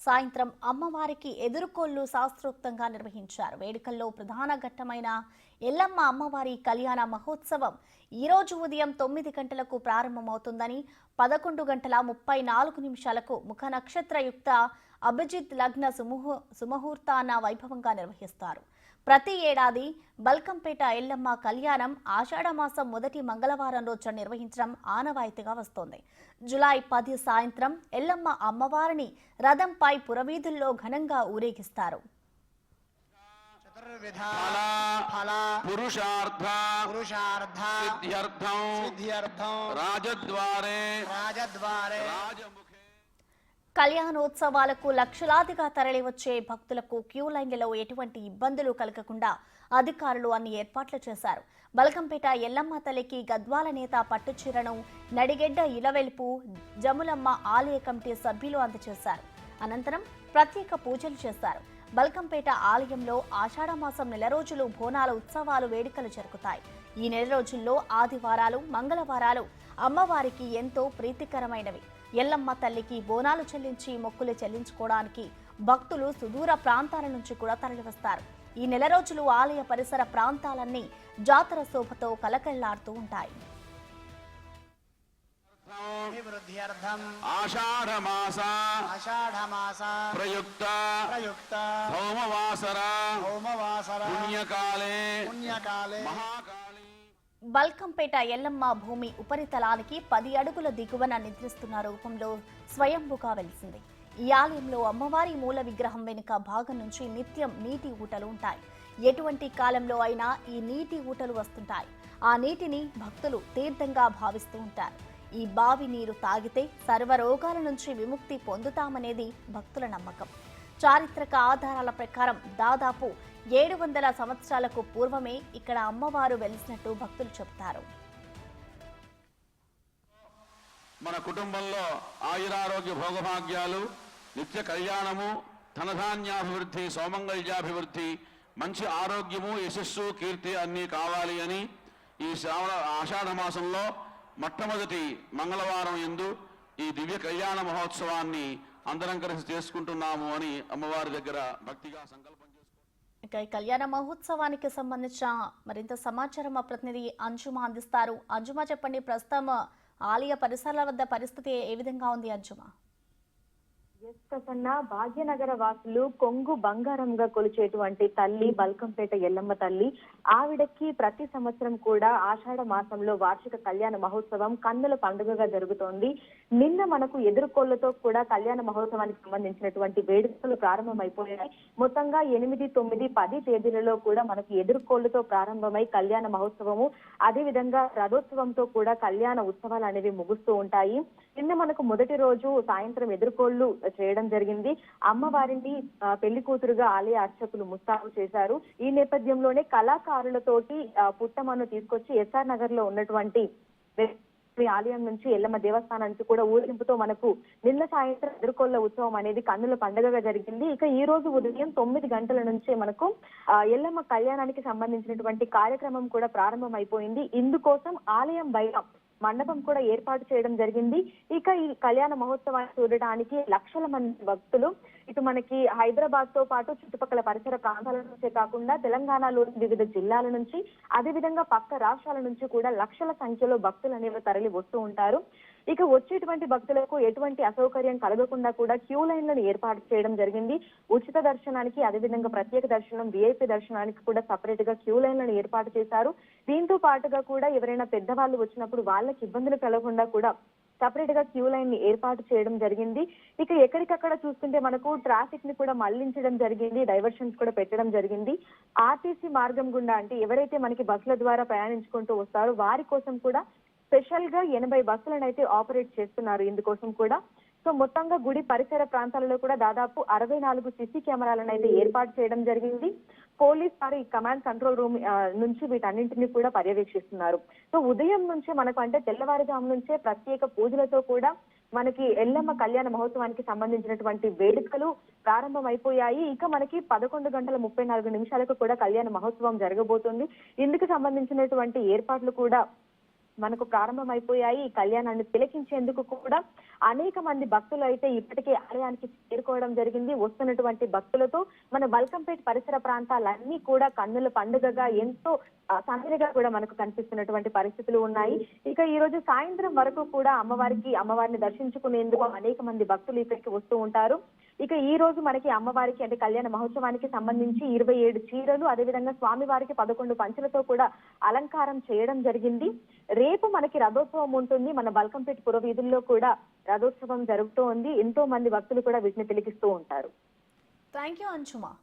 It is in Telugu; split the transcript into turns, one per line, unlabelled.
సాయంత్రం అమ్మవారికి ఎదురుకోళ్లు శాస్త్రోక్తంగా నిర్వహించారు. వేడుకల్లో ప్రధాన ఘట్టమైన ఎల్లమ్మ అమ్మవారి కళ్యాణ మహోత్సవం ఈరోజు ఉదయం 9 గంటలకు ప్రారంభమవుతుందని 11 గంటల 34 నిమిషాలకు ముఖ నక్షత్రయుక్త అభిజిత్ లగ్న సుముహూర్తాన వైభవంగా నిర్వహిస్తారు. ప్రతి ఏడాది బల్కంపేట ఎల్లమ్మ కళ్యాణం ఆషాఢమాసం మొదటి మంగళవారం రోజున నిర్వహించడం ఆనవాయితీగా వస్తోంది. జూలై 10 సాయంత్రం ఎల్లమ్మ అమ్మవారిని రథంపై పురవీధుల్లో ఘనంగా ఊరేగిస్తారు. కళ్యాణోత్సవాలకు లక్షలాదిగా తరలివచ్చే భక్తులకు క్యూ లైన్లలో ఎటువంటి ఇబ్బందులు కలగకుండా అధికారులు అన్ని ఏర్పాట్లు చేశారు. బల్కంపేట ఎల్లమ్మ తల్లికి గద్వాల నేత పట్టుచీరను నడిగెడ్డ ఇలవెల్పు జములమ్మ ఆలయ కమిటీ సభ్యులు అందజేశారు. అనంతరం ప్రత్యేక పూజలు చేశారు. బల్కంపేట ఆలయంలో ఆషాఢమాసం నెల రోజులు బోనాల ఉత్సవాలు వేడుకలు జరుగుతాయి. ఈ నెల రోజుల్లో ఆదివారాలు మంగళవారాలు అమ్మవారికి ఎంతో ప్రీతికరమైనవి. ఎల్లమ్మ తల్లికి బోనాలు చెల్లించి మొక్కులు చెల్లించుకోవడానికి భక్తులు సుదూర ప్రాంతాల నుంచి కూడా తరలివస్తారు. ఈ నెల రోజులు ఆలయ పరిసర ప్రాంతాలన్నీ జాతర శోభతో కలకళ్లాడుతూ ఉంటాయి. బల్కంపేట ఎల్లమ్మ భూమి ఉపరితలానికి 10 అడుగుల దిగువన నిద్రిస్తున్న రూపంలో స్వయంభుగా వెలిసింది. ఈ ఆలయంలో అమ్మవారి మూల విగ్రహం వెనుక భాగం నుంచి నిత్యం నీటి ఊటలు ఉంటాయి. ఎటువంటి కాలంలో అయినా ఈ నీటి ఊటలు వస్తుంటాయి. ఆ నీటిని భక్తులు తీర్థంగా భావిస్తూ ఉంటారు. ఈ బావి నీరు తాగితే సర్వరోగాల నుంచి విముక్తి పొందుతామనేది భక్తుల నమ్మకం. చారిత్రక ఆధారాల ప్రకారం దాదాపు 700 సంవత్సరాలకు పూర్వమే ఇక్కడ అమ్మవారు వెలిసినట్టు భక్తులు చెబుతారు.
మన కుటుంబంలో ఆయురారోగ్య భోగభాగ్యాలు, నిత్య కళ్యాణము, ధనధాన్యాభివృద్ధి, సౌమంగళ్యాభివృద్ధి, మంచి ఆరోగ్యము, యశస్సు, కీర్తి అన్నీ కావాలి అని ఈ ఆషాఢ మాసంలో మొట్టమొదటి మంగళవారం యందు ఈ దివ్య కళ్యాణ మహోత్సవాన్ని అందరం కలిసి చేసుకుంటున్నాము అని అమ్మవారి దగ్గర భక్తిగా సంకల్పం చేసుకుంటారు.
ఈ కళ్యాణ మహోత్సవానికి సంబంధించిన మరింత సమాచారం మా ప్రతినిధి అంజుమా అందిస్తారు. అంజుమా, చెప్పండి, ప్రస్తుతం ఆలయ పరిసరాల వద్ద పరిస్థితి ఏ విధంగా ఉంది? అంజుమా.
ప్రసన్న, భాగ్యనగర వాసులు కొంగు బంగారంగా కొలిచేటువంటి తల్లి బల్కంపేట ఎల్లమ్మ తల్లి. ఆవిడకి ప్రతి సంవత్సరం కూడా ఆషాఢ మాసంలో వార్షిక కళ్యాణ మహోత్సవం కన్నుల పండుగగా జరుగుతోంది. నిన్న మనకు ఎదురుకోళ్లతో కూడా కళ్యాణ మహోత్సవానికి సంబంధించినటువంటి వేడుకలు ప్రారంభమైపోయాయి. మొత్తంగా 8, 9, 10 తేదీలలో కూడా మనకు ఎదురుకోళ్లతో ప్రారంభమై కళ్యాణ మహోత్సవము, అదే విధంగా రథోత్సవంతో కూడా కళ్యాణ ఉత్సవాలు అనేవి ముగుస్తూ ఉంటాయి. నిన్న మనకు మొదటి రోజు సాయంత్రం ఎదురుకోళ్లు చేయడం జరిగింది. అమ్మవారిని పెళ్లి కూతురుగా ఆలయ అర్చకులు ముస్తాబు చేశారు. ఈ నేపథ్యంలోనే కళాకారులతోటి పుట్టమను తీసుకొచ్చి ఎస్ఆర్ నగర్ లో ఉన్నటువంటి ఆలయం నుంచి ఎల్లమ్మ దేవస్థానానికి కూడా ఊరేగింపుతో మనకు నిన్న సాయంత్రం ఎదురుకోళ్ల ఉత్సవం అనేది కన్నుల పండుగగా జరిగింది. ఇక ఈ రోజు ఉదయం 9 గంటల నుంచే మనకు ఎల్లమ్మ కళ్యాణానికి సంబంధించినటువంటి కార్యక్రమం కూడా ప్రారంభం అయిపోయింది. ఇందుకోసం ఆలయం బయట మండపం కూడా ఏర్పాటు చేయడం జరిగింది. ఇక ఈ కళ్యాణ మహోత్సవాన్ని చూడటానికి లక్షల మంది భక్తులు ఇటు మనకి హైదరాబాద్ తో పాటు చుట్టుపక్కల పరిసర ప్రాంతాల నుంచే కాకుండా తెలంగాణలోని వివిధ జిల్లాల నుంచి, అదేవిధంగా పక్క రాష్ట్రాల నుంచి కూడా లక్షల సంఖ్యలో భక్తులు అనేవి తరలి వస్తూ ఉంటారు. ఇక వచ్చేటువంటి భక్తులకు ఎటువంటి అసౌకర్యం కలగకుండా కూడా క్యూ లైన్లను ఏర్పాటు చేయడం జరిగింది. ఉచిత దర్శనానికి, అదేవిధంగా ప్రత్యేక దర్శనం, VIP దర్శనానికి కూడా సపరేట్ గా క్యూ లైన్లను ఏర్పాటు చేశారు. దీంతో పాటుగా కూడా ఎవరైనా పెద్దవాళ్ళు వచ్చినప్పుడు వాళ్ళకి ఇబ్బందులు కలగకుండా కూడా సపరేట్ గా క్యూ లైన్ ని ఏర్పాటు చేయడం జరిగింది. ఇక ఎక్కడికక్కడ చూస్తుంటే మనకు ట్రాఫిక్ ని కూడా మళ్లించడం జరిగింది, డైవర్షన్స్ కూడా పెట్టడం జరిగింది. RTC మార్గం గుండా, అంటే ఎవరైతే మనకి బస్సుల ద్వారా ప్రయాణించుకుంటూ వస్తారో వారి కోసం కూడా స్పెషల్ గా 80 బస్సులను అయితే ఆపరేట్ చేస్తున్నారు ఇందుకోసం కూడా. సో మొత్తంగా గుడి పరిసర ప్రాంతాలలో కూడా దాదాపు 64 CC కెమెరాలను అయితే ఏర్పాటు చేయడం జరిగింది. పోలీస్ వారు ఈ కమాండ్ కంట్రోల్ రూమ్ నుంచి వీటన్నింటినీ కూడా పర్యవేక్షిస్తున్నారు. సో ఉదయం నుంచే మనకు, అంటే తెల్లవారుజాము నుంచే ప్రత్యేక పూజలతో కూడా మనకి ఎల్లమ్మ కళ్యాణ మహోత్సవానికి సంబంధించినటువంటి వేడుకలు ప్రారంభమైపోయాయి. ఇక మనకి 11 గంటల 34 నిమిషాలకు కూడా కళ్యాణ మహోత్సవం జరగబోతుంది. ఇందుకు సంబంధించినటువంటి ఏర్పాట్లు కూడా మనకు ప్రారంభమైపోయాయి. ఈ కళ్యాణాన్ని తిలకించేందుకు కూడా అనేక మంది భక్తులు అయితే ఇప్పటికే ఆలయానికి చేరుకోవడం జరిగింది. వస్తున్నటువంటి భక్తులతో మన బల్కంపేట పరిసర ప్రాంతాలన్నీ కూడా కన్నుల పండుగగా ఎంతో సందడిగా కూడా మనకు కనిపిస్తున్నటువంటి పరిస్థితులు ఉన్నాయి. ఇక ఈ రోజు సాయంత్రం వరకు కూడా అమ్మవారిని దర్శించుకునేందుకు అనేక మంది భక్తులు ఇక్కడికి వస్తూ ఉంటారు. ఇక ఈ రోజు మనకి అమ్మవారికి అంటే కళ్యాణ మహోత్సవానికి సంబంధించి 27 చీరలు, అదేవిధంగా స్వామివారికి 11 పంచులతో కూడా అలంకారం చేయడం జరిగింది. రేపు మనకి రథోత్సవం ఉంటుంది. మన బల్కంపేట పురవీధుల్లో కూడా రథోత్సవం జరుగుతూ ఉంది. ఎంతో మంది భక్తులు కూడా వీటిని తిలకిస్తూ ఉంటారు.
Thank you అంశుమా.